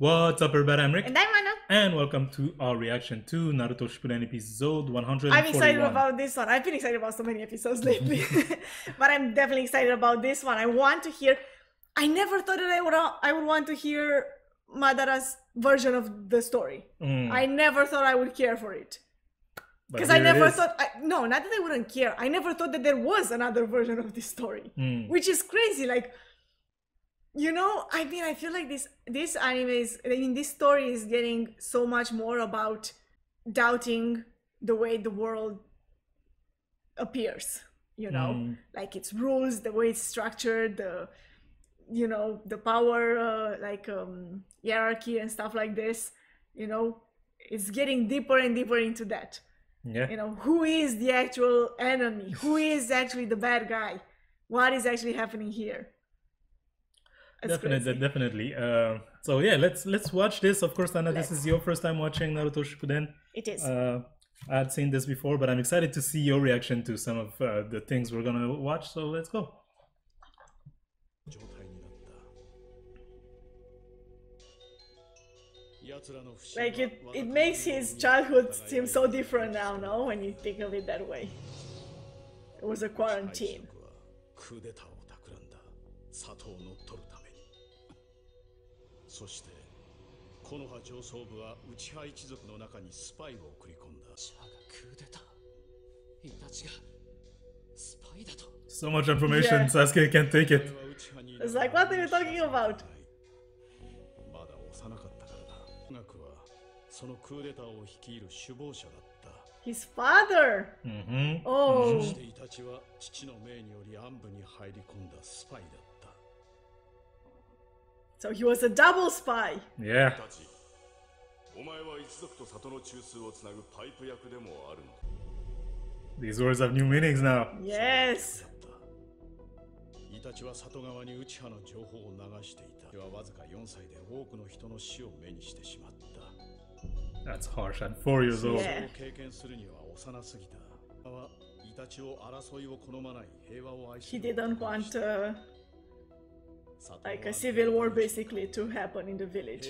What's up, everybody? I'm Rick. And I'm Anna. And welcome to our reaction to Naruto Shippuden episode 141. I'm excited about this one. I've been excited about so many episodes lately. But I'm definitely excited about this one. I want to hear... I never thought that I would want to hear Madara's version of the story. I never thought I would care for it. Because I never thought... no, not that I wouldn't care. I never thought that there was another version of this story. Which is crazy. Like... You know, I mean, I feel like this anime is, I mean, this story is getting so much more about doubting the way the world appears, you know, like its rules, the way it's structured, the, you know, the power, hierarchy and stuff like this, you know, it's getting deeper and deeper into that. Yeah. You know, who is the actual enemy? Who is actually the bad guy? What is actually happening here? Definitely. So yeah, let's watch this. Of course, Anna, this is your first time watching Naruto Shippuden. It is. I had seen this before, but I'm excited to see your reaction to some of the things we're gonna watch. So let's go. Like it makes his childhood seem so different now, no? When you think of it that way. It was a quarantine. そして木の葉上層部は内派一族の中にスパイを送り込んだ。シャアがクーデター。イタチがスパイだと。So much information, Sasuke can't take it. It's like, what are you talking about? まだ幼かったからだ。学はそのクーデターを率いる首謀者だった。His father. Oh. そしてイタチは父の命により暗部に入り込んだスパイだった。 So he was a double spy. Yeah. These words have new meanings now. Yes. That's harsh at 4 years old. Yeah. He didn't want like a civil war basically to happen in the village.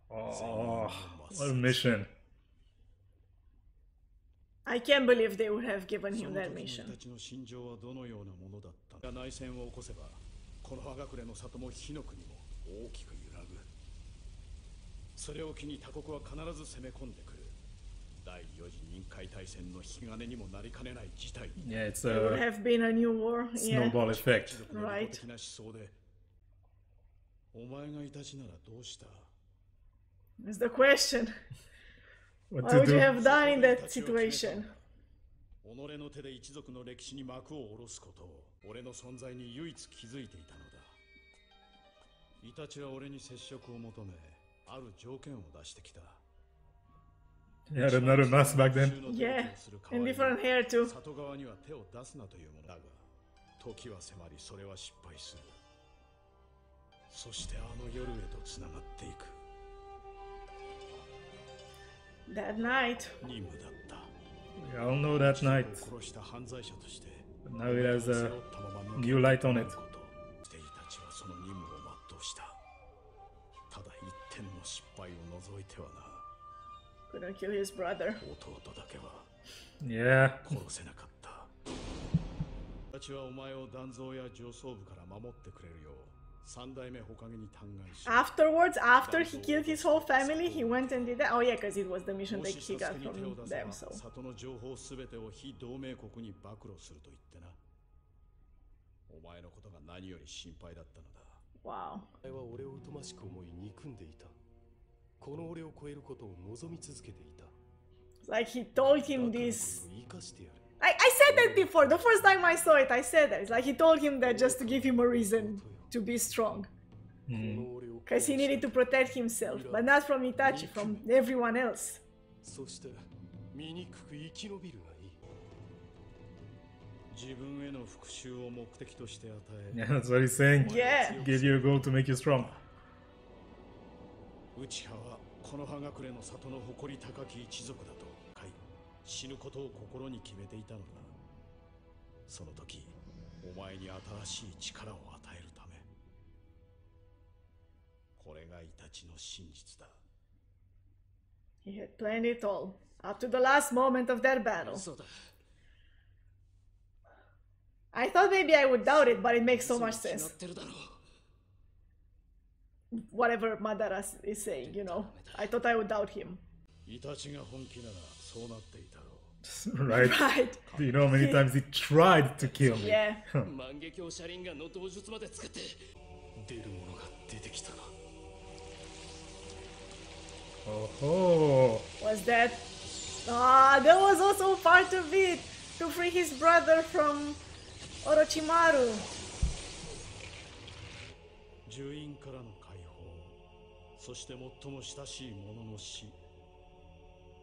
Oh, what a mission. I can't believe they would have given him that mission. Yeah, it's It would have been a new war. Snowball effect. Right. That's the question. What would you have done in that situation? He had another mask back then. Yeah, and different hair too. That night. We all know that night. But now it has a new light on it. Couldn't kill his brother. Yeah. Afterwards, after he killed his whole family, he went and did that. Oh yeah, because it was the mission that he got from them, so. Wow. Like he told him this. I said that before. The first time I saw it, I said that. It's like he told him that just to give him a reason to be strong. Because he needed to protect himself, but not from Itachi, from everyone else. Yeah, that's what he's saying. Yeah. Give you a goal to make you strong. この葉隠れの里の誇り高き一族だと死ぬことを心に決めていたのだ。その時お前に新しい力を与えるため。これがイタチの真実だ。 He had planned it all up to the last moment of that battle. 嘘だ。 I thought maybe I would doubt it, but it makes so much 決ま sense. ってるだろう。 Whatever Madara is saying, you know. I thought I would doubt him. イタチが本気ならそうなっていたろう。 Right? Right. Do you know how many times he tried to kill me? Yeah. 万華鏡車輪ガンの道術まで使って出るものが出てきたな。 Oh, Was that... Ah, that was also part of it! To free his brother from Orochimaru. 獣院からの解放、そして最も親しい者の死。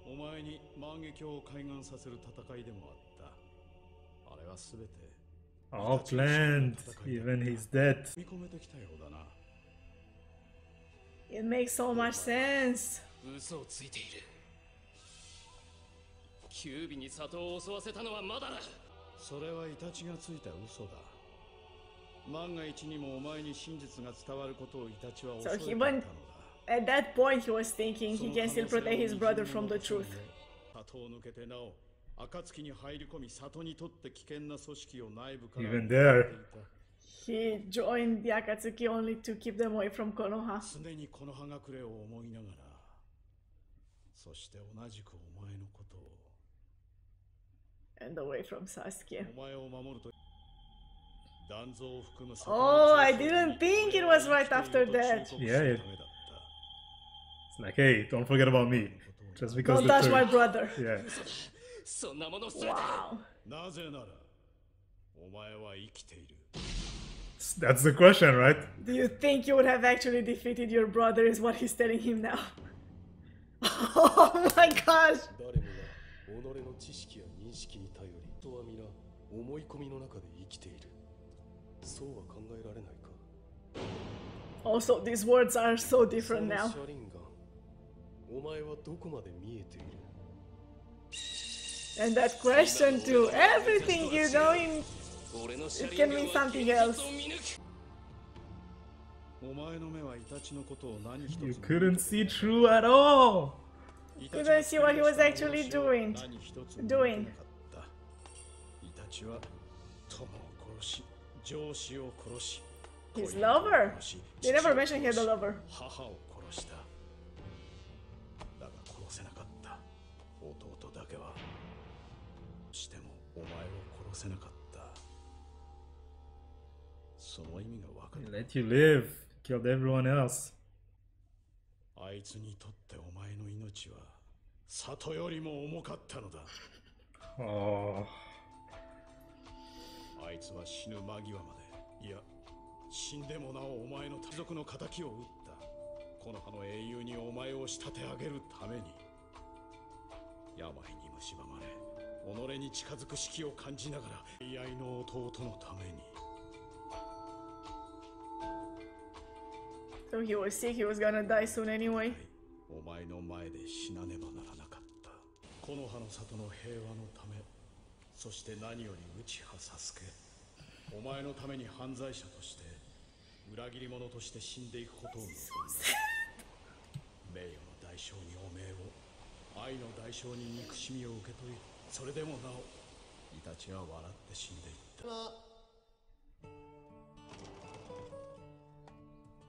お前に万華鏡を開眼させる戦いでもあった。あれはすべて all planned, even his death. 見込めてきたようだな。 It makes so much sense. 嘘をついている。キュービに里を襲わせたのはまだだ。それはイタチがついた嘘だ。万が一にもお前に真実が伝わることをイタチは恐れていたのだ。 At that point, he was thinking he can still protect his brother from the truth. 里を抜けてなお暁に入り込み里にとって危険な組織を内部から Even there. He joined the Akatsuki only to keep them away from Konoha. 常にこの葉隠れを思いながら、そして同じくお前のことを And away from Sasuke. お前を守ると断蔵を含む Oh, I didn't think it was right after that. Yeah, it's like, hey, don't forget about me. Just because Don't the touch my truth. brother. Yeah. そんなものすべて Wow. なぜならお前は生きている。 That's the question, right? Do you think you would have actually defeated your brother is what he's telling him now? Oh my gosh. 誰もが己の知識や認識に頼り、人は皆思い込みの中で生きている。そうは考えられないか。 Also, these words are so different その now. 車輪ガン、お前はどこまで見えている？ And that question too. Everything you know in 俺の it can mean something else. お前の目はイタチのことを何一つ You couldn't see through at all. Couldn't see what he was actually doing. 何一つ Doing. 見てなかった。イタチは友を殺し、上司を殺し、 His 恋人を lover. 殺し They never 父を mentioned he had a 殺し lover. 母を殺した。だが殺せなかった。弟だけはしてもお前を殺せなかった。その意味が分か He る。 let you live. Killed everyone else. あいつにとってお前の命は里よりも重かったのだ。 Oh. あいつは死ぬ間際まで、いや死んでもなおお前の家族の仇を撃った。この葉の英雄にお前を仕立て上げるために。病に蝕まれ己に近づく隙を感じながら愛愛の弟のために。 So he was sick, he was gonna die soon anyway. お前の前で死なねばならなかった。この葉の里の平和のため、そして何より内葉サスケ、お前のために犯罪者として裏切り者として死んでいくことを望む。名誉の代償に汚名を、愛の代償に憎しみを受け取り、それでもなおイタチは笑って死んでいった。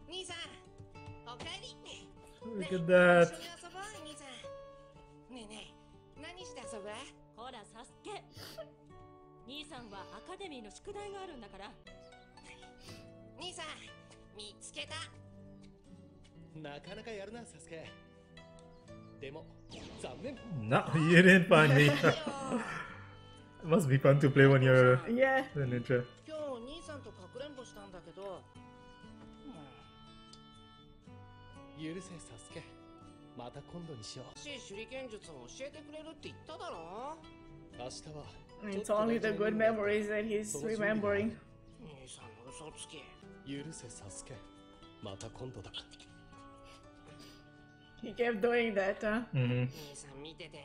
兄さん、おかえり。 Look at that. 一緒に遊ぼう、兄さん。ねえねえ、何して遊ぶ？ほらサスケ兄さんはアカデミーの宿題があるんだから。兄さん、見つけた。なかなかやるな、サスケ。でも残念。 No, you didn't find me. It must be fun to play when you're Yeah. a ninja. 今日兄さんとかくれんぼしたんだけど、許せ、サスケ。また今度にしよう。し手裏剣術を教えてくれるって言っただろ。明日は It's only the good memories that he's remembering. 兄さんの嘘つき。許せ、サスケ。また今度だ。 He kept doing that, huh? Mm-hmm. 兄さん見てて。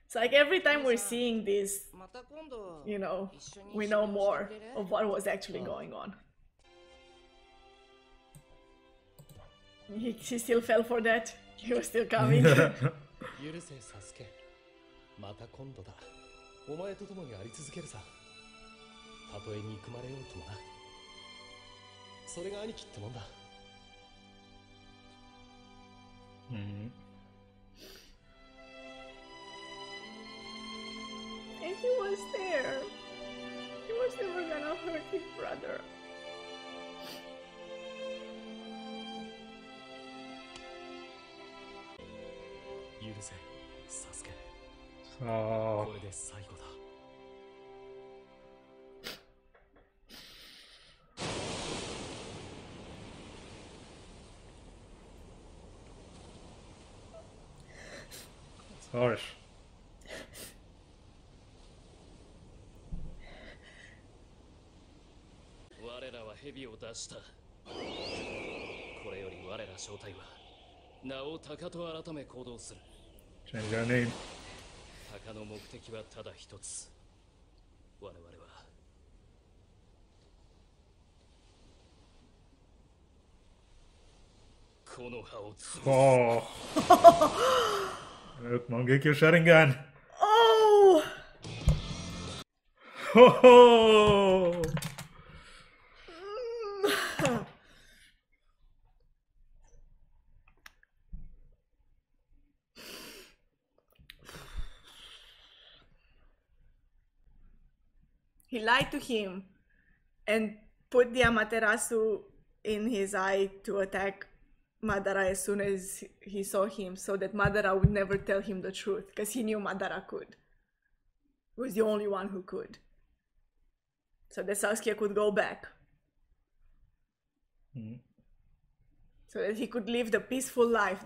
It's like every time we're seeing this you know, we know more of what was actually going on. He still fell for that. He was still coming. 許せサスケ、また今度だ。お前と共にあり続けるさ。たとえ憎まれようともな。それが兄貴ってもんだ。And he was there. He was never gonna hurt his brother. 許せ、サスケ。 Oh, これで最後だ。it's harsh. 我らは蛇を出した。これより我ら正体は名を鷹と改め行動する。 Change your name. 鷹の目的はただ一つ。我々はこの葉を潰す。 Oh. Look, Mangekyo Sharingan. Oh! Oh. He lied to him and put the Amaterasu in his eye to attack Madara as soon as he saw him, so that Madara would never tell him the truth, because he knew Madara could. He was the only one who could. So that Sasuke could go back. So that he could live the peaceful life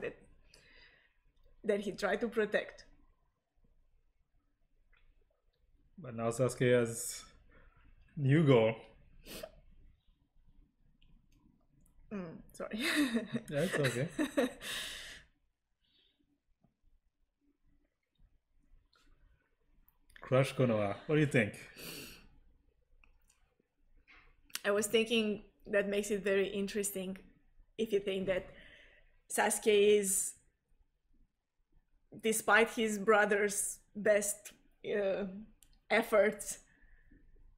that he tried to protect. But now Sasuke has new goal. Sorry. Yeah, it's okay. Crush Konoha. What do you think? I was thinking that makes it very interesting if you think that Sasuke is, despite his brother's best efforts,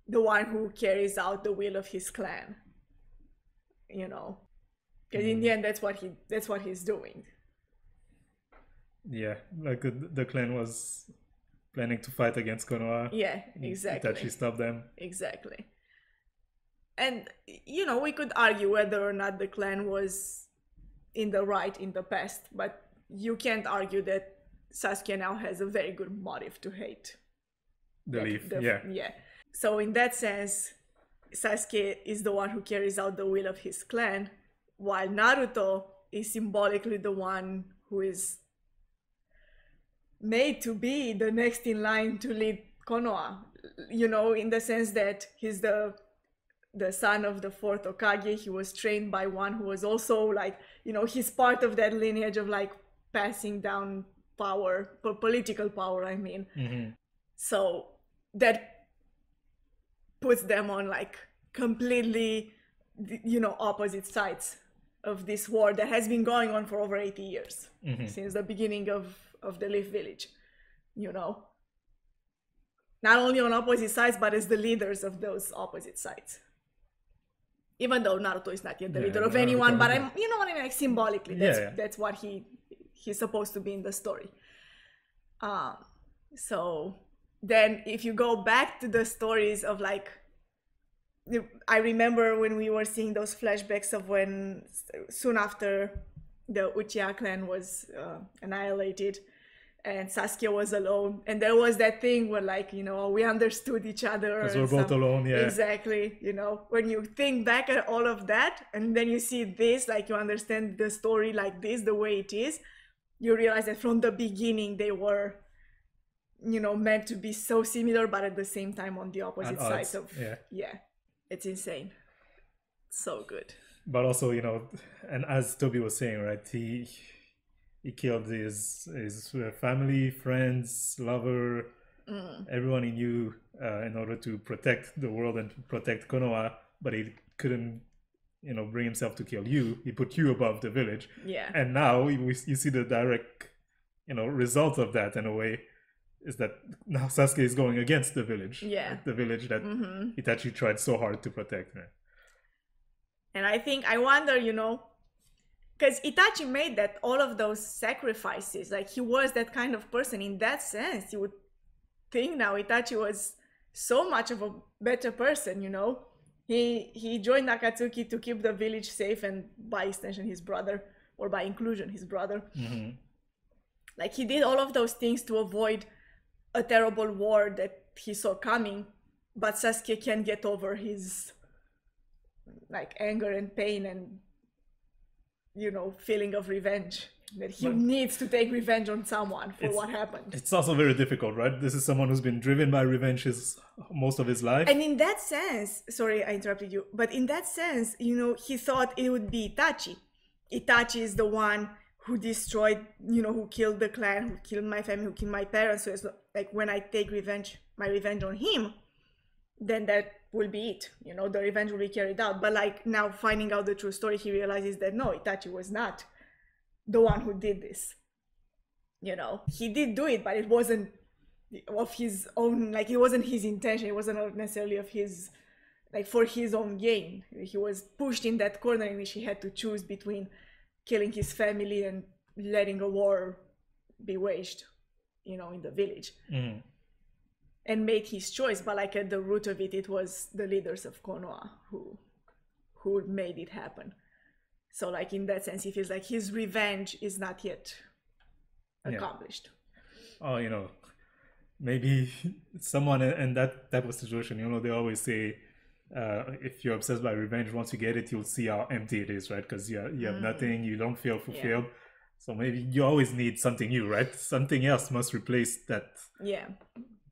the one who carries out the will of his clan. You know, because in the end, that's what he's doing. Yeah, like the clan was planning to fight against Konoha. Yeah, exactly. Itachi stopped them. Exactly. And, you know, we could argue whether or not the clan was in the right in the past, but you can't argue that Sasuke now has a very good motive to hate. The Leaf, yeah. Yeah. So in that sense, Sasuke is the one who carries out the will of his clan, while Naruto is symbolically the one who is made to be the next in line to lead Konoha. You know, in the sense that he's the son of the fourth Hokage. He was trained by one who was also like, you know, he's part of that lineage of like passing down power, political power, I mean. So that puts them on like completely, you know, opposite sides of this war that has been going on for over 80 years, since the beginning of the Leaf Village, you know. Not only on opposite sides, but as the leaders of those opposite sides. Even though Naruto is not yet the leader of anyone, but I'm, you know what I mean, like symbolically, that's what he's supposed to be in the story. So then if you go back to the stories of like, I remember when we were seeing those flashbacks of when soon after the Uchiha clan was annihilated and Sasuke was alone, and there was that thing where like, you know, we understood each other because we're both alone. Yeah, exactly. You know, when you think back at all of that and then you see this, like you understand the story like this, the way it is, you realize that from the beginning they were, you know, meant to be so similar, but at the same time on the opposite sides of, yeah, it's insane. So good. But also, you know, and as Toby was saying, right, he killed his family, friends, lover, Everyone he knew in order to protect the world and to protect Konoha, but he couldn't, you know, bring himself to kill you. He put you above the village. Yeah. And now you see the direct, you know, result of that in a way is that now Sasuke is going against the village. Yeah. Like the village that Itachi tried so hard to protect. Right? And I wonder, you know, because Itachi made that all of those sacrifices, like he was that kind of person. In that sense, you would think now Itachi was so much of a better person, you know. He joined Akatsuki to keep the village safe and by extension his brother, or by inclusion his brother. Like he did all of those things to avoid a terrible war that he saw coming, but Sasuke can't get over his like anger and pain and, you know, feeling of revenge, that he needs to take revenge on someone for what happened. It's also very difficult, right? This is someone who's been driven by revenge most of his life. And in that sense, sorry I interrupted you, but in that sense, you know, he thought it would be Itachi. Itachi is the one who destroyed, you know, who killed the clan, who killed my family, who killed my parents. So it's like when I take my revenge on him, then that will be it. You know, the revenge will be carried out. But like now finding out the true story, he realizes that no, Itachi was not the one who did this. You know, he did do it, but it wasn't of his own, like it wasn't his intention. It wasn't necessarily of his, like for his own gain. He was pushed in that corner in which he had to choose between killing his family and letting a war be waged, you know, in the village. And made his choice, but like at the root of it, it was the leaders of Konoha who made it happen. So like in that sense, he feels like his revenge is not yet accomplished. Oh, you know, maybe someone in that type of situation, you know, they always say, if you're obsessed by revenge, once you get it, you'll see how empty it is, right? Because you have nothing, you don't feel fulfilled. So maybe you always need something new, right? Something else must replace that.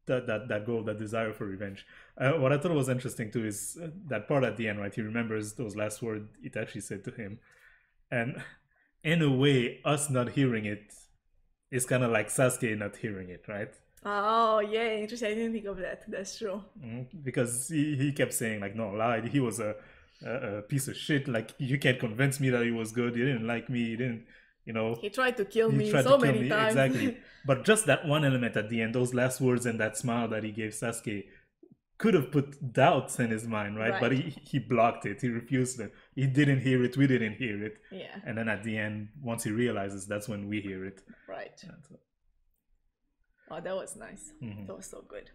That goal, that desire for revenge. What I thought was interesting too is that part at the end, right? He remembers those last words Itachi said to him, and in a way, us not hearing it is kind of like Sasuke not hearing it, right? Oh yeah, interesting. I didn't think of that. That's true. Because he kept saying like, no, lie. He was a piece of shit. Like you can't convince me that he was good. He didn't like me. He didn't. You know, he tried to kill me so many times. Exactly. But just that one element at the end, those last words and that smile that he gave Sasuke could have put doubts in his mind, right? But he blocked it. He refused it. He didn't hear it. We didn't hear it. Yeah. And then at the end, once he realizes, that's when we hear it. Right. Oh, that was nice. That was so good.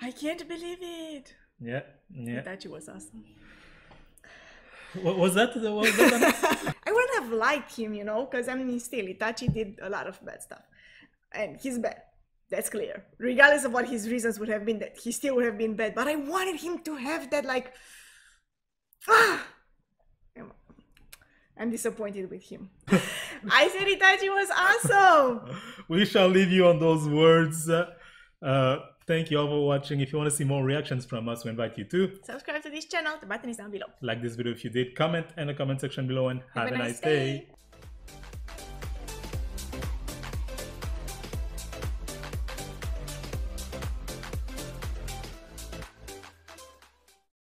I can't believe it. Yeah. Itachi was awesome. What was that? I wouldn't have liked him, you know, because I mean, still, Itachi did a lot of bad stuff. And he's bad. That's clear. Regardless of what his reasons would have been, that he still would have been bad. But I wanted him to have that, like, I'm disappointed with him. I said Itachi was awesome. We shall leave you on those words. Thank you all for watching. If you want to see more reactions from us, we invite you to subscribe to this channel. The button is down below. Like this video if you did. Comment in the comment section below and have a nice day.